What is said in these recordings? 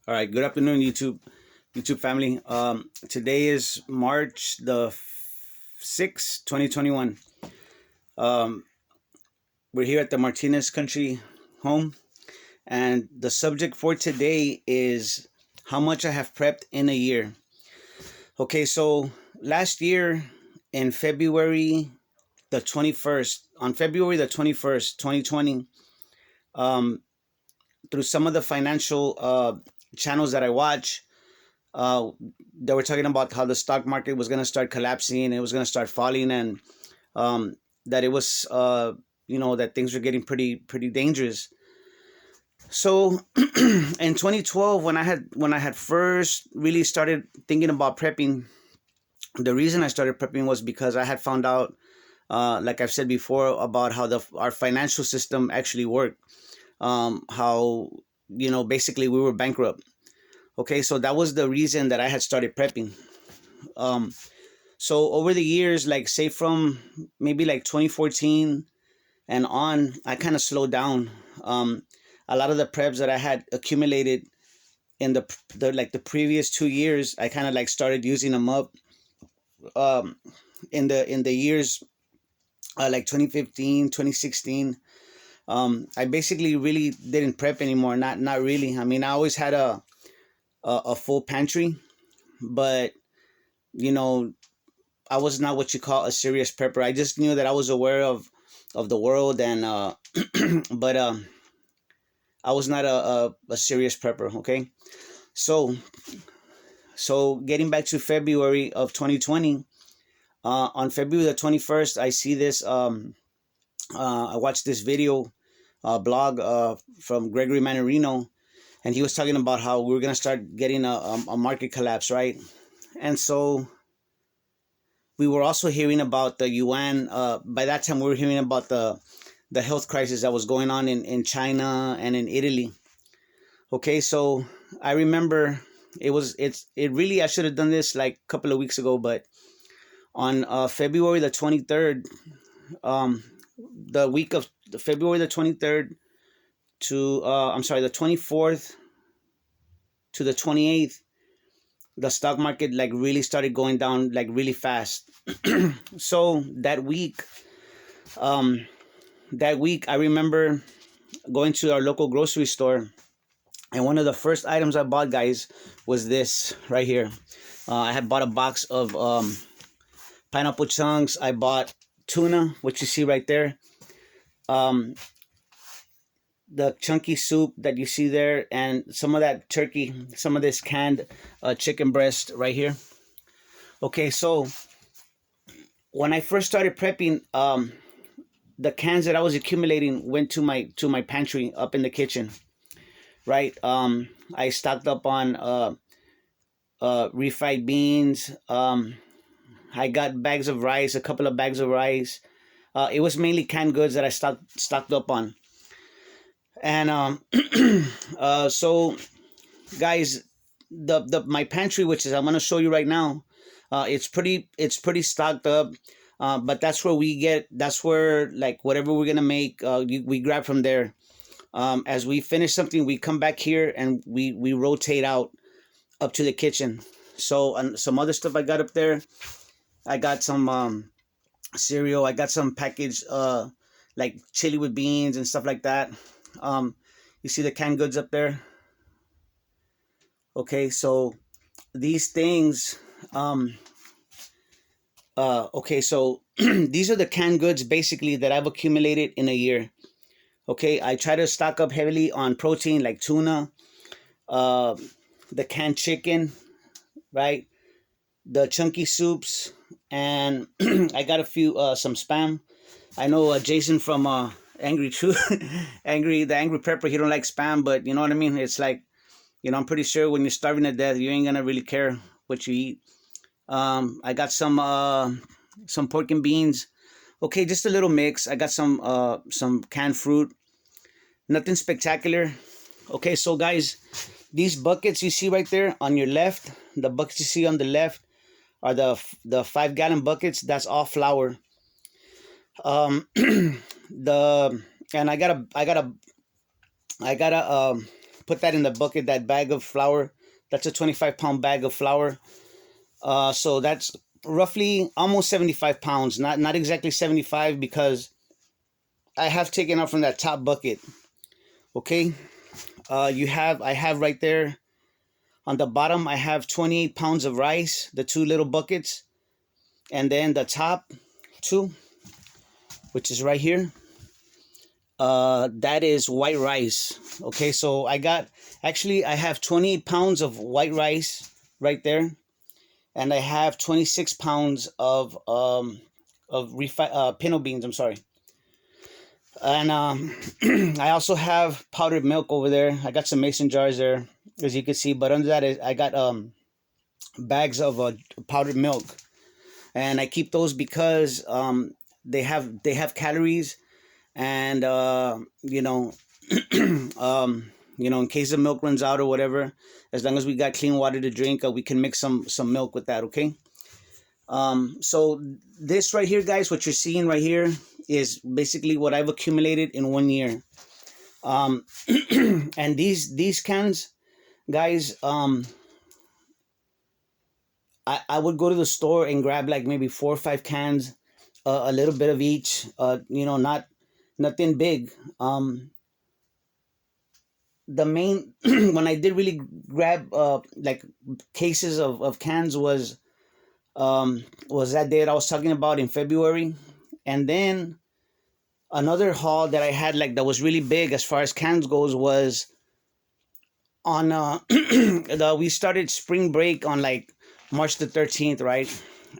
All right, good afternoon, YouTube family. Today is March the 6th, 2021. Um, we're here at the Martinez Country Home, and the subject for today is how much I have prepped in a year. Okay, so last year in February the 21st, on February the 21st, 2020, um, through some of the financial channels that I watch, uh, they were talking about how the stock market was going to start collapsing, it was going to start falling, and um, that it was, that things were getting pretty dangerous. So in 2012, when I had first really started thinking about prepping, the reason I started prepping was because I had found out, like I've said before, about how our financial system actually worked. How basically we were bankrupt. Okay, so that was the reason that I had started prepping. Um, so over the years, like say from maybe like 2014 and on, I kind of slowed down. A lot of the preps that I had accumulated in the previous 2 years, I kind of like started using them up. Um, in the years, like 2015, 2016, I basically really didn't prep anymore. Not really. I mean, I always had a full pantry, but you know I was not what you call a serious prepper. I just knew that I was aware of the world, and but I was not a serious prepper. Okay, so getting back to February of 2020, on February the 21st, I see this. I watched this video blog from Gregory Manarino, and he was talking about how we were gonna start getting a market collapse, right? And so we were also hearing about the yuan. By that time, we were hearing about the health crisis that was going on in China and in Italy. Okay, so I remember it really, I should have done this like a couple of weeks ago, but on February the 23rd, um, the week of February the 23rd to I'm sorry, the 24th to the 28th, the stock market like really started going down like really fast. So um, that week, I remember going to our local grocery store, and one of the first items I bought, guys, was this right here. I had bought a box of pineapple chunks. I bought tuna, which you see right there. Um, the chunky soup that you see there, and some of that turkey, some of this canned chicken breast right here. Okay, so when I first started prepping, the cans that I was accumulating went to my pantry up in the kitchen, right? I stocked up on refried beans. I got bags of rice, a couple of bags of rice. It was mainly canned goods that I stocked up on, and so guys, the my pantry, which is I'm gonna show you right now, it's pretty stocked up. But that's where like whatever we're gonna make, we grab from there. As we finish something, we come back here and we rotate out up to the kitchen. So, and some other stuff I got up there. I got some cereal. I got some packaged like chili with beans and stuff like that. Um, you see the canned goods up there. Okay, so these things. Okay, so these are the canned goods basically that I've accumulated in a year. Okay, I try to stock up heavily on protein like tuna, uh, the canned chicken, right? The chunky soups, and I got a few some spam. I know Jason from Angry Truth, the Angry Prepper. He don't like spam, but you know what I mean. It's like, I'm pretty sure when you're starving to death, you ain't gonna really care what you eat. I got some pork and beans. Okay, just a little mix. I got some canned fruit. Nothing spectacular. Okay, so guys, these buckets you see right there on your left, the buckets you see on the left are the 5 gallon buckets. That's all flour. The and I gotta put put that in the bucket, that bag of flour. That's a 25-pound bag of flour. So that's roughly almost 75 pounds. Not exactly 75 because I have taken out from that top bucket. Okay. I have right there on the bottom, I have 28 pounds of rice, the two little buckets. And then the top two, which is right here, that is white rice. Okay, so I have 28 pounds of white rice right there, and I have 26 pounds of pinto beans. I'm sorry, and I also have powdered milk over there. I got some mason jars there, as you can see. But under that, I got bags of powdered milk, and I keep those because they have calories, and in case the milk runs out or whatever, as long as we got clean water to drink, we can mix some milk with that. Okay. So this right here, guys, what you're seeing right here is basically what I've accumulated in 1 year. And these cans, guys, I would go to the store and grab like maybe 4 or 5 cans, a little bit of each, nothing big. The main when I did really grab like cases of cans was that day that I was talking about in February. And then another haul that I had, like, that was really big as far as cans goes, was on we started spring break on like March the 13th, right?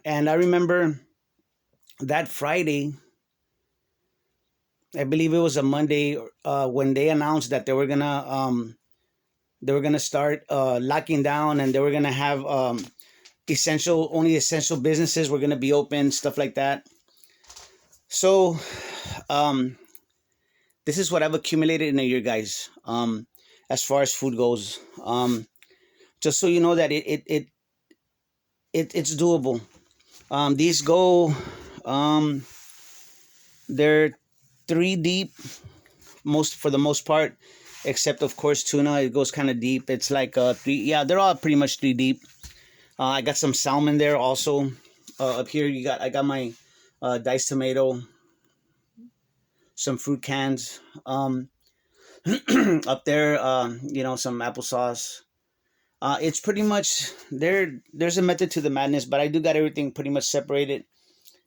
And I remember that Friday, I believe it was a Monday, when they announced that they were gonna start locking down, and they were gonna have only essential businesses were gonna be open, stuff like that. So this is what I've accumulated in a year, guys. As far as food goes, just so you know that it's doable. These go, they're 3 deep, for the most part, except of course tuna. It goes kind of deep. It's like 3. Yeah, they're all pretty much 3 deep. I got some salmon there also. Up here, I got my diced tomato, some fruit cans. Up there, some applesauce. It's pretty much there's a method to the madness, but I do got everything pretty much separated.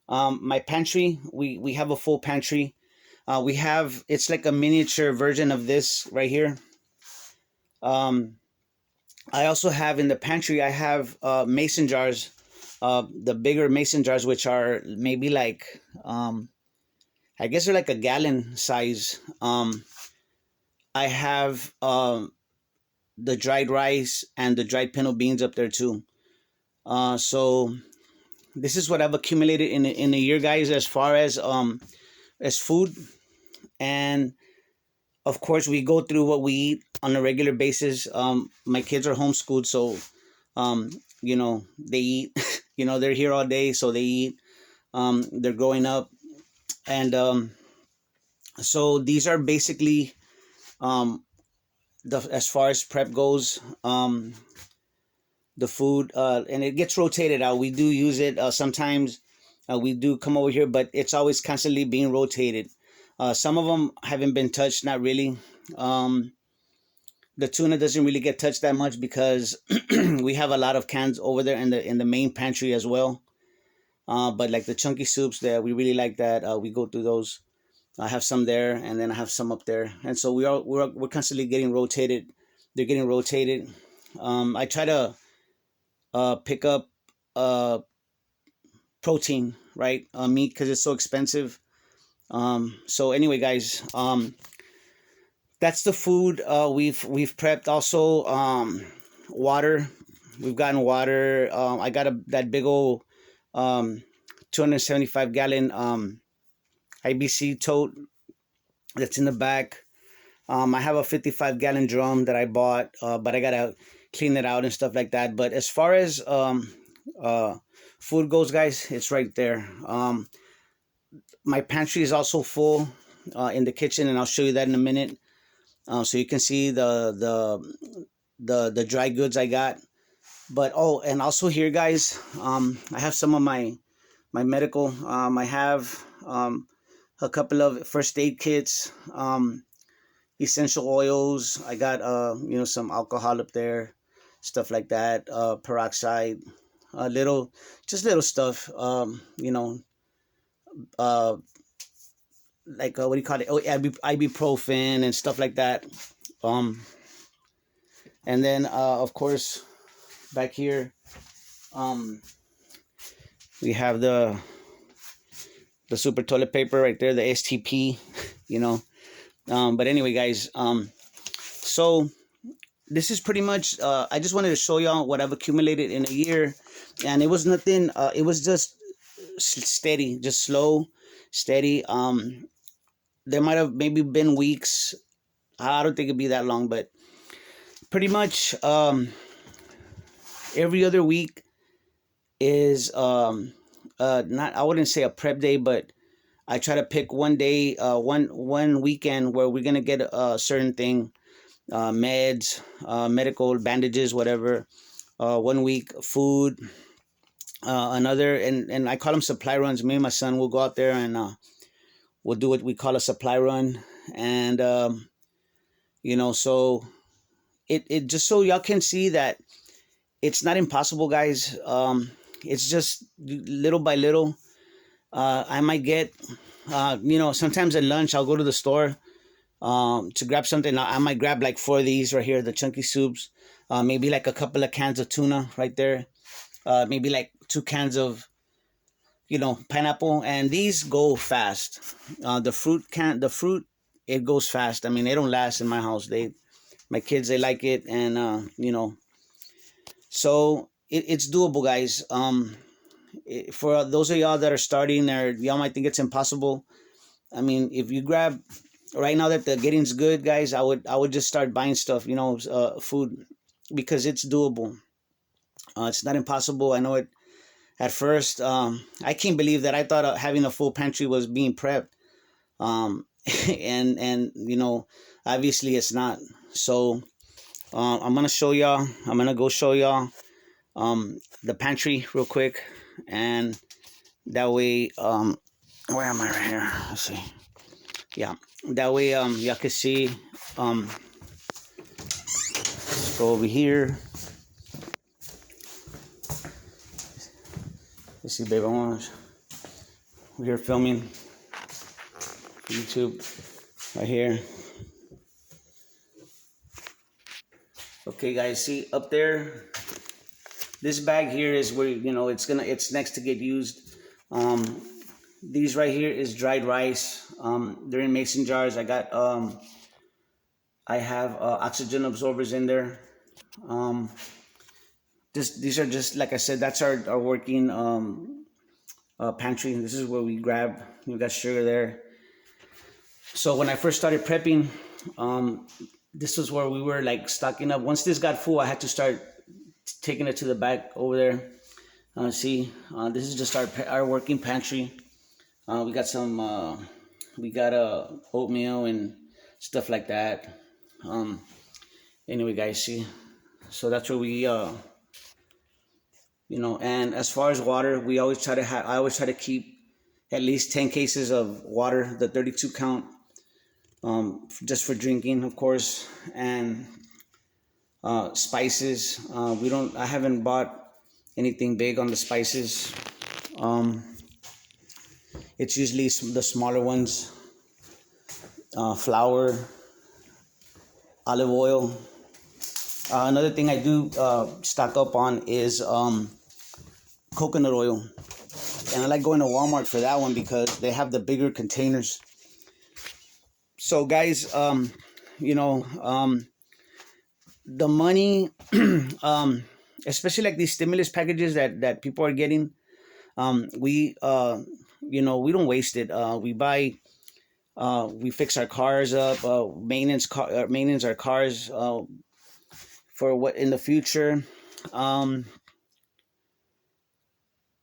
My pantry, we have a full pantry. It's like a miniature version of this right here. I also have in the pantry, I have mason jars, the bigger mason jars, which are maybe like, I guess they're like a gallon size. I have the dried rice and the dried pinto beans up there too. So this is what I've accumulated in a year, guys, as far as food. And of course, we go through what we eat on a regular basis. My kids are homeschooled, so they eat. They're here all day, so they eat. They're growing up, and so these are basically as far as prep goes. The food, and it gets rotated out. We do use it sometimes. We do come over here, but it's always constantly being rotated. Some of them haven't been touched, not really. The tuna doesn't really get touched that much because we have a lot of cans over there in the main pantry as well. But like the chunky soups, there we really like that. We go through those. I have some there, and then I have some up there, and so we're constantly getting rotated. They're getting rotated. I try to pick up protein, right? Meat, because it's so expensive. So anyway, guys, that's the food we've prepped. Also, water. We've gotten water. I got that big old 275 gallon IBC tote that's in the back. I have a 55 gallon drum that I bought, but I gotta clean it out and stuff like that. But as far as food goes, guys, it's right there. My pantry is also full in the kitchen, and I'll show you that in a minute. So you can see the dry goods I got. But oh, and also here, guys, I have some of my medical. I have a couple of first aid kits, essential oils. I got some alcohol up there, stuff like that. Peroxide, little, just little stuff. Uh, like what do you call it? Oh, ibuprofen and stuff like that. Um, and then of course back here, um, we have the super toilet paper right there, the STP. You know. But anyway, guys. So this is pretty much. I just wanted to show y'all what I've accumulated in a year, and it was nothing. It was just steady, just slow, steady. There might have maybe been weeks. I don't think it'd be that long, but pretty much every other week is not, I wouldn't say a prep day, but I try to pick one day, one weekend where we're gonna get a certain thing, meds, medical bandages, whatever. One week food, another, and I call them supply runs. Me and my son will go out there and we'll do what we call a supply run, and so it just so y'all can see that it's not impossible, guys. It's just little by little. I might get, sometimes at lunch I'll go to the store to grab something. I might grab like 4 of these right here, the chunky soups. Maybe like a couple of cans of tuna right there. Maybe like 2 cans of pineapple, and these go fast. The fruit, it goes fast. I mean, they don't last in my house. My kids, they like it, and so it's doable, guys. For those of y'all that are starting, or y'all might think it's impossible. I mean, if you grab right now that the getting's good, guys, I would just start buying stuff, food, because it's doable. It's not impossible. I know it. At first, I can't believe that I thought having a full pantry was being prepped, and obviously it's not. So I'm gonna show y'all. I'm gonna go show y'all the pantry real quick, and that way, where am I right here? Let's see. Yeah, that way y'all can see. Let's go over here. Let's see, babe. We're here filming for YouTube right here. Okay, guys, see up there. This bag here is where it's next to get used. These right here is dried rice. They're in mason jars. I have oxygen absorbers in there. These are just, like I said, that's our working pantry. This is where we grab. We got sugar there. So when I first started prepping, this was where we were like stocking up. Once this got full, I had to start taking it to the back over there. See, this is just our working pantry. We got some, we got oatmeal and stuff like that. Anyway, guys, see, so that's where we, and as far as water, we always try to I always try to keep at least 10 cases of water, the 32 count, just for drinking, of course, and spices. I haven't bought anything big on the spices. It's usually the smaller ones, flour, olive oil. Another thing I do stock up on is coconut oil. And I like going to Walmart for that one because they have the bigger containers. So guys, the money, especially like these stimulus packages that people are getting, we don't waste it. We buy, we fix our cars up, maintenance our cars for what in the future.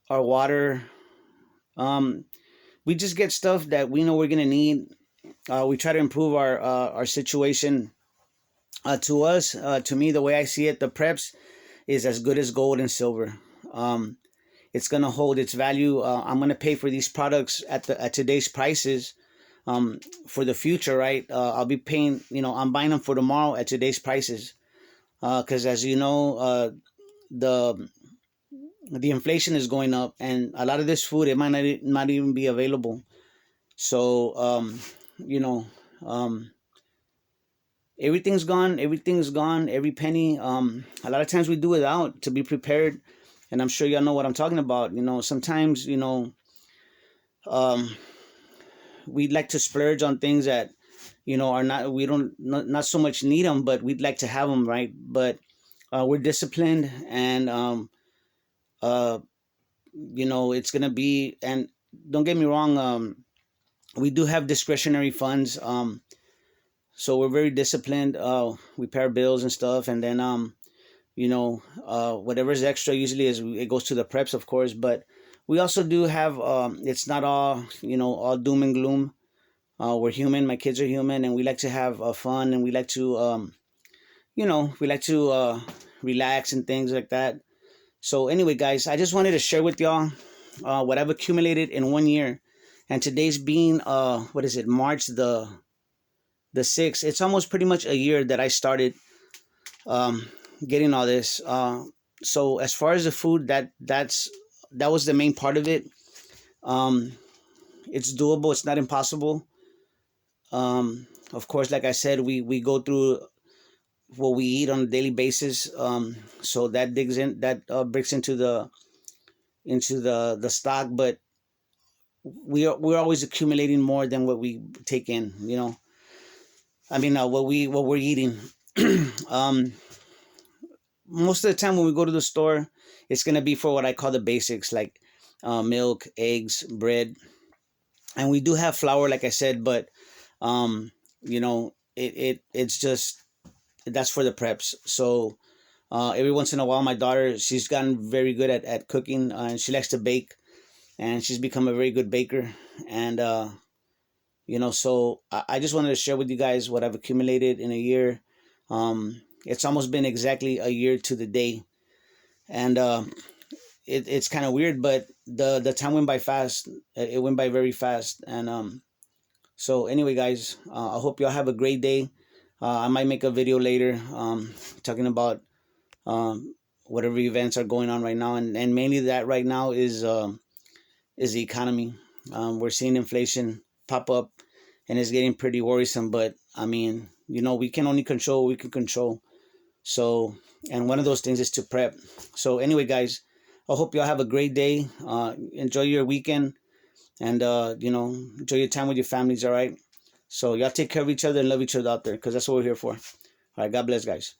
Our water, we just get stuff that we know we're gonna need, we try to improve our situation. To me, the way I see it, the preps is as good as gold and silver. Um, it's gonna hold its value. I'm gonna pay for these products at today's prices. For the future, right? I'll be paying. I'm buying them for tomorrow at today's prices. Because as you know, the the inflation is going up, and a lot of this food it might not even be available. So you know, um, everything's gone, every penny. A lot of times we do without to be prepared, and I'm sure y'all know what I'm talking about. Sometimes um, we like to splurge on things that are not we don't not so much need them, but we'd like to have them, right? But we're disciplined, and uh, it's gonna be. And don't get me wrong, we do have discretionary funds. So we're very disciplined. We pay our bills and stuff, and then whatever's extra usually it goes to the preps, of course. But we also do have. It's not all all doom and gloom. We're human. My kids are human, and we like to have fun, and we like to relax and things like that. So anyway, guys, I just wanted to share with y'all what I've accumulated in 1 year, and today's being what is it, March the 6th. It's almost pretty much a year that I started um, getting all this. So as far as the food, that was the main part of it. Um, it's doable. It's not impossible. Of course, like I said, we go through what we eat on a daily basis. So that digs in, that breaks into the stock, but we're always accumulating more than what we take in. I mean, what we're eating. um, Most of the time when we go to the store, it's gonna be for what I call the basics, like milk, eggs, bread, and we do have flour, like I said, but it's just that's for the preps. So every once in a while, my daughter, she's gotten very good at cooking, and she likes to bake, and she's become a very good baker. And so I just wanted to share with you guys what I've accumulated in a year. It's almost been exactly a year to the day, and it's kind of weird, but the time went by fast. It went by very fast, and so anyway, guys, I hope y'all have a great day. I might make a video later talking about whatever events are going on right now, and mainly that right now is the economy. We're seeing inflation pop up, and it's getting pretty worrisome. But I mean, we can only control what we can control. So, and one of those things is to prep. So anyway, guys, I hope y'all have a great day. Enjoy your weekend, and enjoy your time with your families. All right. So y'all take care of each other and love each other out there, because that's what we're here for. All right. God bless, guys.